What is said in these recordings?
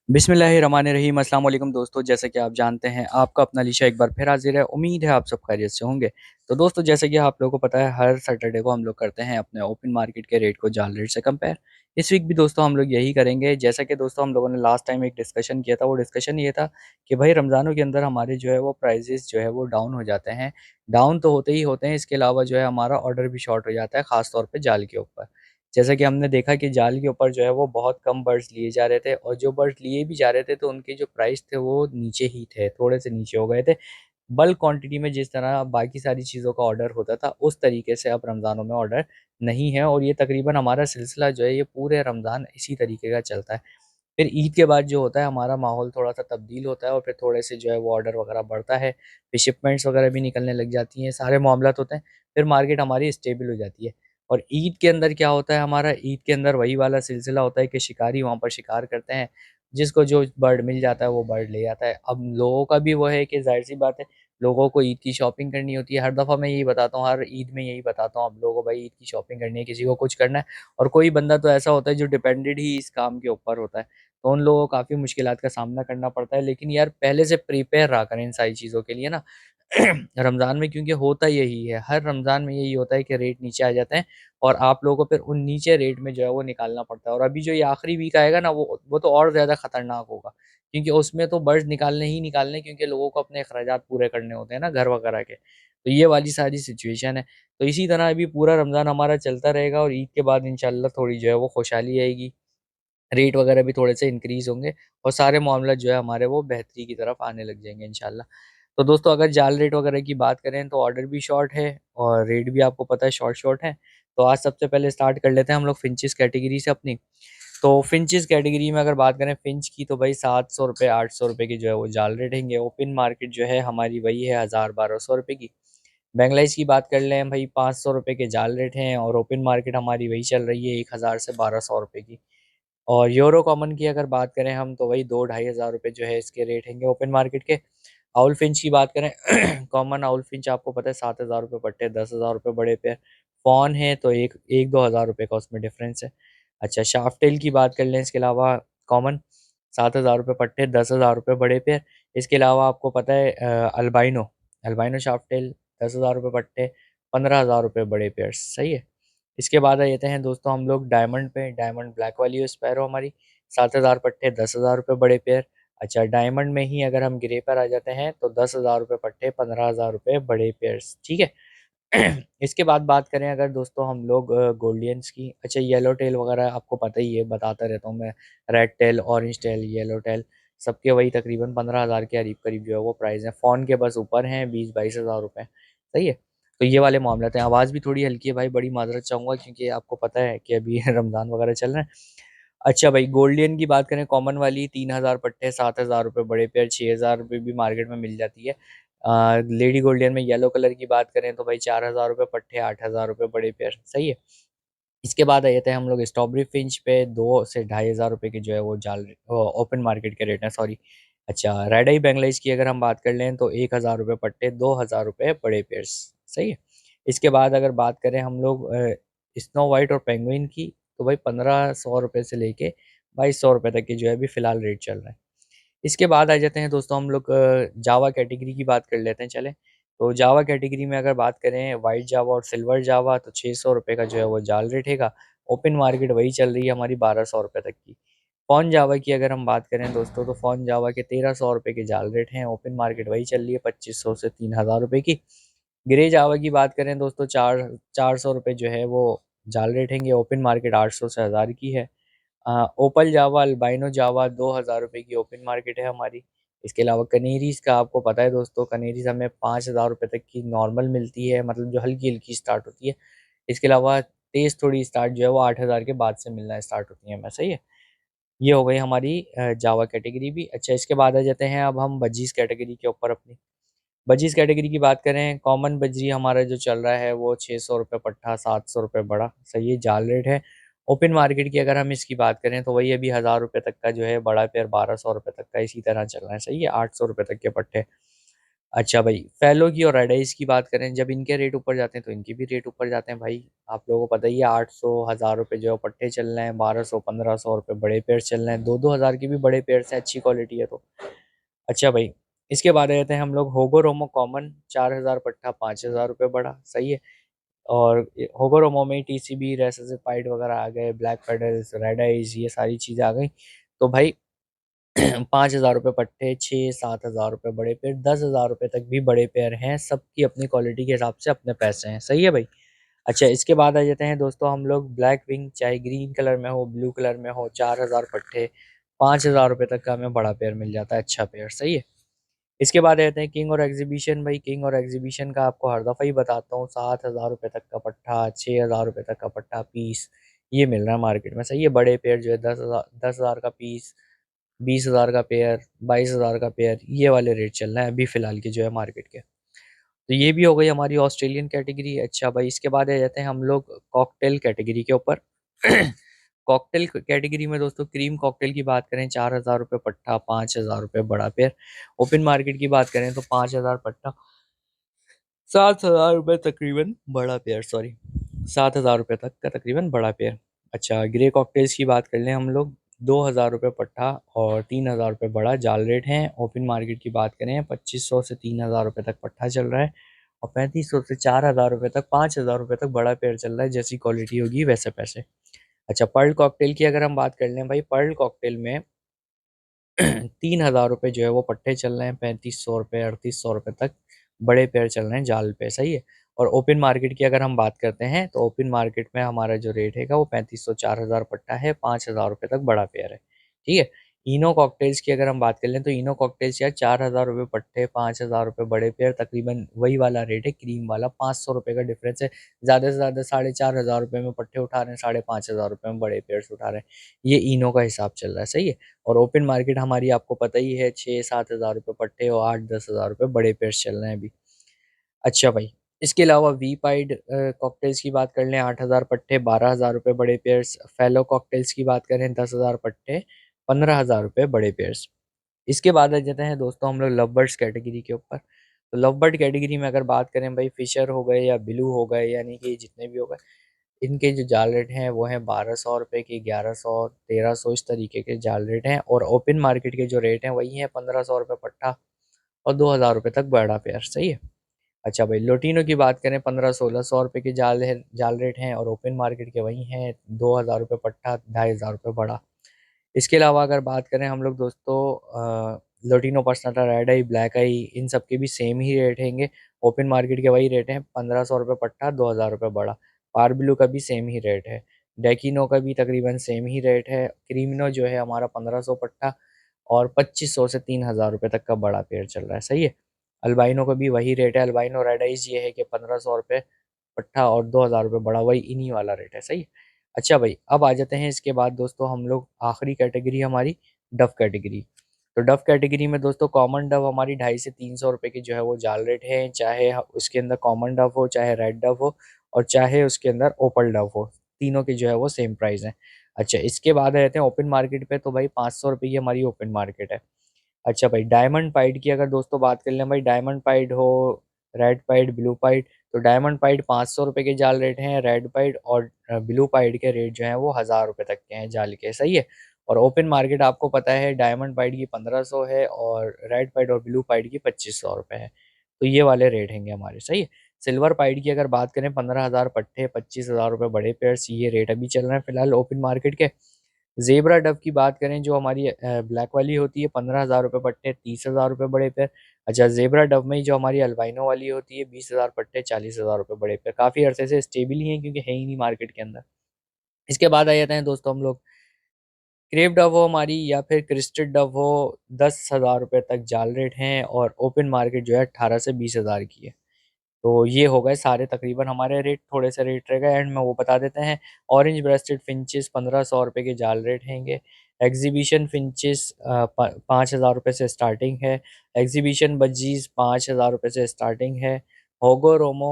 बिस्मिल्लाहिर्रहमानिर्रहीम अस्सलाम वालेकुम दोस्तों। जैसे कि आप जानते हैं आपका अपना लिशा एक बार फिर हाजिर है। उम्मीद है आप सब खैरियत से होंगे। तो दोस्तों, जैसे कि आप लोगों को पता है हर सैटरडे को हम लोग करते हैं अपने ओपन मार्केट के रेट को जाल रेट से कंपेयर। इस वीक भी दोस्तों हम लोग यही करेंगे। जैसा कि दोस्तों हम लोगों ने लास्ट टाइम एक डिस्कशन किया था, वो डिस्कशन ये था कि भाई रमज़ानों के अंदर हमारे जो है वो प्राइजेस जो है वो डाउन हो जाते हैं। डाउन तो होते ही होते हैं, इसके अलावा जो है हमारा ऑर्डर भी शॉर्ट हो जाता है, ख़ास तौर पे जाल के ऊपर। जैसा कि हमने देखा कि जाल के ऊपर जो है वो बहुत कम बर्ड्स लिए जा रहे थे, और जो बर्ड्स लिए भी जा रहे थे तो उनके जो प्राइस थे वो नीचे ही थे, थोड़े से नीचे हो गए थे। बल्क क्वांटिटी में जिस तरह बाकी सारी चीज़ों का ऑर्डर होता था, उस तरीके से अब रमज़ानों में ऑर्डर नहीं है, और ये तकरीबन हमारा सिलसिला जो है ये पूरे रमज़ान इसी तरीके का चलता है। फिर ईद के बाद जो होता है हमारा माहौल थोड़ा-सा तब्दील होता है, और फिर थोड़े से जो है वो ऑर्डर वगैरह बढ़ता है, फिर शिपमेंट्स वगैरह भी निकलने लग जाती हैं, सारे मामलात होते हैं, फिर मार्केट हमारी स्टेबल हो जाती है। और ईद के अंदर क्या होता है हमारा, ईद के अंदर वही वाला सिलसिला होता है कि शिकारी वहाँ पर शिकार करते हैं, जिसको जो बर्ड मिल जाता है वो बर्ड ले जाता है। अब लोगों का भी वो है कि ज़ाहिर-सी बात है, लोगों को ईद की शॉपिंग करनी होती है। हर दफ़ा मैं यही बताता हूँ, हर ईद में यही बताता हूँ आप लोगों को, भाई ईद की शॉपिंग करनी है, किसी को कुछ करना है, और कोई बंदा तो ऐसा होता है जो डिपेंडेड ही इस काम के ऊपर होता है। तो उन लोगों को काफ़ी मुश्किलात का सामना करना पड़ता है। लेकिन यार पहले से प्रिपेयर रहा करें इन सारी चीज़ों के लिए ना। रमज़ान में क्योंकि होता यही है, हर रमज़ान में यही होता है कि रेट नीचे आ जाते हैं, और आप लोगों को फिर उन नीचे रेट में जो है वो निकालना पड़ता है। और अभी जो ये आखिरी वीक आएगा ना, वो तो और ज़्यादा खतरनाक होगा, क्योंकि उसमें तो बर्ड्स निकालने ही निकालने, क्योंकि लोगों को अपने अखराजात पूरे करने होते हैं ना, घर वगैरह के। तो ये वाली सारी सिचुएशन है। तो इसी तरह अभी पूरा रमज़ान हमारा चलता रहेगा, और ईद के बाद इंशाल्लाह थोड़ी जो है वो खुशहाली आएगी, रेट वगैरह भी थोड़े से इंक्रीज़ होंगे, और सारे मामला जो है हमारे वो बेहतरी की तरफ आने लग जाएँगे इंशाल्लाह। तो दोस्तों, अगर जाल रेट वगैरह की बात करें तो ऑर्डर भी शॉर्ट है, और रेट भी आपको पता है शॉर्ट है। तो आज सबसे पहले स्टार्ट कर लेते हैं हम लोग फिंचेस कैटेगरी से अपनी। तो फिंचेस कैटेगरी में अगर बात करें फिंच की, तो भाई ₹700 ₹800 की जो है वो जाल रेट हैंगे। ओपन मार्केट जो है हमारी वही है 1000-1200 की। बैंगलाइज़ की बात कर लें भाई, ₹500 के जाल रेट हैं, और ओपन मार्केट हमारी वही चल रही है 1000 से ₹1200 की। और यूरो कॉमन की अगर बात करें हम, तो वही 2 ढाई हज़ार रुपए जो है इसके रेट हैंगे ओपन मार्केट के। आउल फिंच की बात करें, कॉमन आउल फिंच आपको पता है ₹7000 पट्टे, ₹10,000 बड़े पे। फ़ॉन है तो एक 1-2 हज़ार रुपए का उसमें डिफरेंस है। अच्छा, शाफ्ट टेल की बात कर लें इसके अलावा, कॉमन ₹7000 पट्टे, ₹10,000 बड़े पे। इसके अलावा आपको पता है अल्बाइनो, अल्बाइनो शाफ्ट टेल ₹10,000 पट्टे, ₹15,000 बड़े पेयर्स, सही है। इसके बाद आ जाते हैं दोस्तों हम लोग डायमंड पे। डायमंड ब्लैक वाली है स्पैरो हमारी, 7,000 पट्टे, ₹10,000 बड़े पेयर। अच्छा, डायमंड में ही अगर हम ग्रे पर आ जाते हैं तो ₹10,000 पट्टे, ₹15,000 बड़े पेयर्स, ठीक है। इसके बाद बात करें अगर दोस्तों हम लोग गोल्डियंस की। अच्छा, येलो टेल वगैरह आपको पता ही है, बताता रहता हूँ मैं। Red tail, orange tail, yellow tail, सबके वही तकरीबन 15,000 के करीब करीब जो है वो प्राइस है। फ़ोन के बस ऊपर हैं 20-22 हज़ार रुपये, सही है। तो ये वाले मामला थे। आवाज़ भी थोड़ी हल्की है भाई, बड़ी माज़रत चाहूँगा, क्योंकि आपको पता है कि अभी रमज़ान वगैरह चल रहे हैं। अच्छा भाई, गोल्डियन की बात करें, कॉमन वाली 3,000 पट्टे, ₹7,000 बड़े पेयर, ₹6,000 भी मार्केट में मिल जाती है। लेडी गोल्डियन में येलो कलर की बात करें तो भाई ₹4,000 पट्टे, ₹8,000 बड़े पेयर, सही है। इसके बाद आ जाते हैं हम लोग स्ट्रॉबेरी फिंच पे। 2 से ढाई हज़ार रुपए की जो है वो ओपन मार्केट के रेट हैं, सॉरी। अच्छा, रेड आई बैंगलाइज की अगर हम बात कर लें तो ₹1,000 पट्टे, ₹2,000 बड़े पेयर्स, सही है। इसके बाद अगर बात करें हम लोग स्नो वाइट और पेंगुइन की, तो भाई ₹1,500 से लेके ₹2,200 तक की जो है अभी फ़िलहाल रेट चल रहा है। इसके बाद आ जाते हैं दोस्तों हम लोग जावा कैटेगरी की बात कर लेते हैं, चलें। तो जावा कैटेगरी में अगर बात करें वाइट जावा और सिल्वर जावा, तो ₹600 का जो है वो जाल रेट हैगा। ओपन मार्केट वही चल रही है हमारी ₹1,200 तक की। फ़ॉन जावा की अगर हम बात करें दोस्तों, तो फ़ॉन जावा के ₹1,300 के जाल रेट हैं। ओपन मार्केट वही चल रही है 2,500 से ₹3,000 की। ग्रे जावा की बात करें दोस्तों, 400 रुपये जो है वो जाल रेट हैंगे। ओपन मार्केट 800 से 1000 की है। ओपल जावा, अल्बाइनो जावा, ₹2,000 की ओपन मार्केट है हमारी। इसके अलावा कनेरीज़ का आपको पता है दोस्तों, कनेरीज़ हमें ₹5,000 तक की नॉर्मल मिलती है, मतलब जो हल्की-हल्की स्टार्ट होती है। इसके अलावा तेज़ थोड़ी स्टार्ट जो है वो 8,000 के बाद से मिलना स्टार्ट होती है हमें, सही है। ये हो गई हमारी जावा कैटेगरी भी। अच्छा, इसके बाद आ जाते हैं अब हम बजीज़ कैटेगरी के ऊपर अपनी। बजीज़ कैटेगरी की बात करें, कॉमन बजरी हमारा जो चल रहा है वो ₹600 पट्ठा, ₹700 बड़ा, सही है, जाल रेट है। ओपन मार्केट की अगर हम इसकी बात करें तो वही अभी ₹1,000 तक का जो है बड़ा पेयर, ₹1,200 तक का इसी तरह चल रहा है, सही है, ₹800 तक के पट्टे। अच्छा भाई, फैलो की और रेड आइज की बात करें, जब इनके रेट ऊपर जाते हैं तो इनके भी रेट ऊपर जाते हैं भाई। आप लोगों को पता ही है, 800 1000 रुपये जो है पट्टे चल रहे हैं, 1200 1500 रुपये बड़े पेड़ चल रहे हैं, 2-2 हज़ार की भी बड़े पेड़ से अच्छी क्वालिटी है तो। अच्छा भाई, इसके बाद आ जाते हैं हम लोग होगो रोमो कॉमन, 4000 पट्टा, 5000 रुपये बड़ा, सही है। और होगो रोमो में टीसीबी रेसिपाइड वगैरह आ गए, ब्लैक पेडल्स, रेड आइज, ये सारी चीज़ें आ गई। तो भाई 5000 रुपये पट्टे, 6-7 हज़ार रुपये बड़े पेड़, 10 हज़ार रुपये तक भी बड़े पेड़ हैं। सबकी अपनी क्वालिटी के हिसाब से अपने पैसे हैं, सही है भाई। अच्छा, इसके बाद आ जाते हैं दोस्तों हम लोग ब्लैक विंग, चाहे ग्रीन कलर में हो ब्लू कलर में हो, 4000 पट्टे, 5000 रुपये तक का हमें बड़ा पेड़ मिल जाता है, अच्छा पेड़, सही है। इसके बाद रहते हैं किंग और एग्जीबिशन भाई। किंग और एग्जीबिशन का आपको हर दफ़ा ही बताता हूँ, 7 हज़ार रुपये तक का पट्टा, 6 हज़ार रुपये तक का पट्टा पीस, ये मिल रहा है मार्केट में, सही है। बड़े पेड़ जो है 10 हज़ार का पीस, 20 हज़ार का पेयर, 22 हज़ार का पेयर, ये वाले रेट चल रहे हैं अभी फ़िलहाल के जो है मार्केट के। तो ये भी हो गई हमारी ऑस्ट्रेलियन कैटेगरी। अच्छा भाई, इसके बाद आ जाते हैं हम लोग कॉकटेल कैटेगरी के ऊपर। कॉकटेल कैटेगरी में दोस्तों क्रीम कॉकटेल की बात करें, 4000 रुपये पट्टा, 5000 रुपये बड़ा पेयर। ओपन मार्केट की बात करें तो 5000 पट्टा, 7 हज़ार रुपये तकरीबन बड़ा पेयर, सॉरी, 7 हज़ार रुपये तक का तकरीबन बड़ा पेयर। अच्छा, ग्रे कॉकटेल्स की बात कर लें हम लोग, 2000 रुपये पट्टा और 3000 रुपये बड़ा जाल रेट हैं। ओपन मार्केट की बात करें, 2500 से 3000 रुपये तक पट्टा चल रहा है, और 3500 से 4000 रुपये तक, 5000 रुपये तक बड़ा पेयर चल रहा है। जैसी क्वालिटी होगी वैसे पैसे। अच्छा, पर्ल कॉकटेल की अगर हम बात कर लें भाई, पर्ल कॉकटेल में 3000 रुपये जो है वो पट्टे चल रहे हैं, 3500 रुपये 3800 रुपये तक बड़े पेयर चल रहे हैं जाल पे, सही है। और ओपन मार्केट की अगर हम बात करते हैं तो ओपन मार्केट में हमारा जो रेट है वो 3500, 4000 पट्टा है, 5000 रुपये तक बड़ा पेयर है, ठीक है। इनो कॉकटेल्स की अगर हम बात कर लें तो इनो कॉकटेल्स यार 4000 रुपये पट्टे, 5000 रुपये बड़े पेयर, तकरीबन वही वाला रेट है क्रीम वाला, 500 रुपये का डिफरेंस है। ज़्यादा से ज़्यादा 4500 रुपये में पट्टे उठा रहे हैं, 5500 रुपये में बड़े पेयर उठा रहे हैं। ये इनो का हिसाब चल रहा है, सही है। और ओपन मार्केट हमारी आपको पता ही है, 6-7 हज़ार रुपये पट्टे और 8-10 हज़ार रुपये बड़े पेयर्स चल रहे हैं अभी। अच्छा भाई, इसके अलावा वी पाइड कॉकटेल्स की बात कर लें, 8000 पट्टे, 12000 रुपये बड़े पेयर्स। फेलो कॉकटेल्स की बात करें, 10 हज़ार पट्टे, 15 हज़ार रुपये बड़े पेयर्स। इसके बाद आ जाते हैं दोस्तों हम लोग लव बर्ड्स कैटेगरी के ऊपर। तो लव बर्ड कैटेगरी में अगर बात करें भाई, फिशर हो गए या ब्लू हो गए, यानी कि जितने भी हो गए, इनके जो जाल रेट हैं वो हैं 1200 रुपये की, 1100, 1300, इस तरीके के जाल रेट हैं। और ओपन मार्केट के जो रेट हैं वही हैं 1500 रुपये पट्टा और 2000 रुपये तक बड़ा पेयर, सही है। अच्छा भाई, लोटिनो की बात करें, 1500-1600 रुपये के जाल रेट हैं, और ओपन मार्केट के वही हैं 2000 रुपये पट्टा, 2500 रुपये बड़ा। इसके अलावा अगर बात करें हम लोग दोस्तों, लोटिनो पर्सनाटा, रेड आई, ब्लैक आई, इन सब के भी सेम ही रेट हैंगे। ओपन मार्केट के वही रेट हैं, 1500 रुपये पट्टा, 2000 रुपये बड़ा। पार ब्लू का भी सेम ही रेट है। डेकिनो का भी तकरीबन सेम ही रेट है। क्रीमिनो जो है हमारा 1500 पट्टा और 2500 से 3000 रुपये तक का बड़ा पेड़ चल रहा है, सही है। अल्बाइनो का भी वही रेट है। अल्बाइनो रेड आइज ये है कि 1500 रुपये पट्टा और 2000 रुपये बड़ा, वही इन्हीं वाला रेट है, सही है। अच्छा भाई, अब आ जाते हैं इसके बाद दोस्तों हम लोग आखिरी कैटेगरी हमारी डफ कैटेगरी। तो डफ कैटेगरी में दोस्तों कॉमन डव हमारी 250 से 300 रुपये की जो है वो जाल रेट है, चाहे उसके अंदर कॉमन डव हो, चाहे रेड डव हो, और चाहे उसके अंदर ओपल डव हो, तीनों के जो है वो सेम प्राइस है। अच्छा, इसके बाद आ जाते हैं ओपन मार्केट पे। तो भाई 500 रुपये की हमारी ओपन मार्केट है। अच्छा भाई, डायमंड पाइड की अगर दोस्तों बात कर लें भाई, डायमंड पाइड हो, रेड पाइड, ब्लू पाइड, तो डायमंड पाइड 500 रुपये के जाल रेट हैं, रेड पाइड और ब्लू पाइड के रेट जो हैं वो 1000 रुपये तक के हैं जाल के, सही है। और ओपन मार्केट आपको पता है, डायमंड पाइड की 1500 है और रेड पाइड और ब्लू पाइड की 2500 रुपये है। तो ये वाले रेट हैंगे हमारे, सही है। सिल्वर पाइड की अगर बात करें, 15 हज़ार पट्टे, 25 हज़ार रुपये बड़े पेयर्स, ये रेट अभी चल रहे हैं फिलहाल ओपन मार्केट के। ज़ेब्रा डव की बात करें, जो हमारी ब्लैक वाली होती है, 15 हज़ार रुपये पट्टे, 30 हज़ार रुपये बड़े पे। अच्छा, ज़ेब्रा डव में ही जो हमारी अल्बाइनो वाली होती है, 20 हज़ार पट्टे, 40 हज़ार रुपये बड़े पे। काफ़ी अरसे से स्टेबल ही हैं क्योंकि है ही नहीं मार्केट के अंदर। इसके बाद आ जाते हैं दोस्तों हम लोग, क्रेप डव हो हमारी या फिर क्रिस्टेड डव हो, 10 हज़ार रुपये तक जाल रेट हैं, और ओपन मार्केट जो है 18 से 20 हज़ार की है। तो ये हो गए सारे तकरीबन हमारे रेट, थोड़े से रेट रह गए एंड में वो बता देते हैं। ऑरेंज ब्रेस्टेड फिंचेस 1500 रुपये के जाल रेट हैंगे। एग्जीबिशन फिंचेस 5000 रुपये से स्टार्टिंग है। एग्जीबिशन बजीज 5000 रुपये से स्टार्टिंग है। होगो रोमो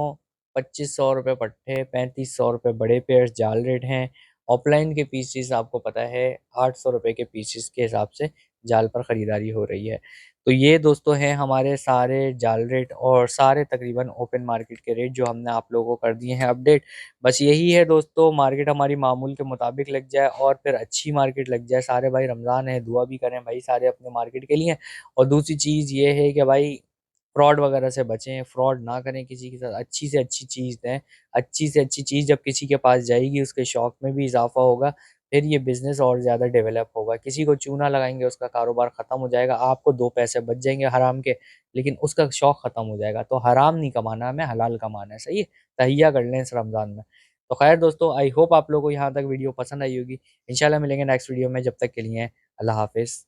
2500 रुपये पट्टे, 3500 रुपये बड़े पेयर्स जाल रेट हैं। ऑफलाइन के पीसीस आपको पता है 800 रुपये के पीसीस के हिसाब से जाल पर ख़रीदारी हो रही है। तो ये दोस्तों हैं हमारे सारे जाल रेट और सारे तकरीबन ओपन मार्केट के रेट जो हमने आप लोगों को कर दिए हैं अपडेट। बस यही है दोस्तों, मार्केट हमारी मामूल के मुताबिक लग जाए और फिर अच्छी मार्केट लग जाए। सारे भाई रमज़ान है, दुआ भी करें भाई सारे अपने मार्केट के लिए। और दूसरी चीज़ ये है कि भाई फ्रॉड वगैरह से बचें, फ्रॉड ना करें किसी के साथ, अच्छी से अच्छी चीज़ दें। अच्छी से अच्छी चीज़ जब किसी के पास जाएगी उसके शौक में भी इजाफा होगा, फिर ये बिज़नेस और ज़्यादा डेवलप होगा। किसी को चूना लगाएँगे उसका कारोबार ख़त्म हो जाएगा, आपको 2 पैसे बच जाएँगे हराम के, लेकिन उसका शौक ख़त्म हो जाएगा। तो हराम नहीं कमाना हमें, हलाल कमाना है, सही है? तहैया कर लें इस रमज़ान में। तो ख़ैर दोस्तों, आई होप आप लोगों को यहाँ तक वीडियो पसंद आई होगी। इंशाल्लाह मिलेंगे नेक्स्ट वीडियो में, जब तक के लिए अल्लाह हाफ़िज़।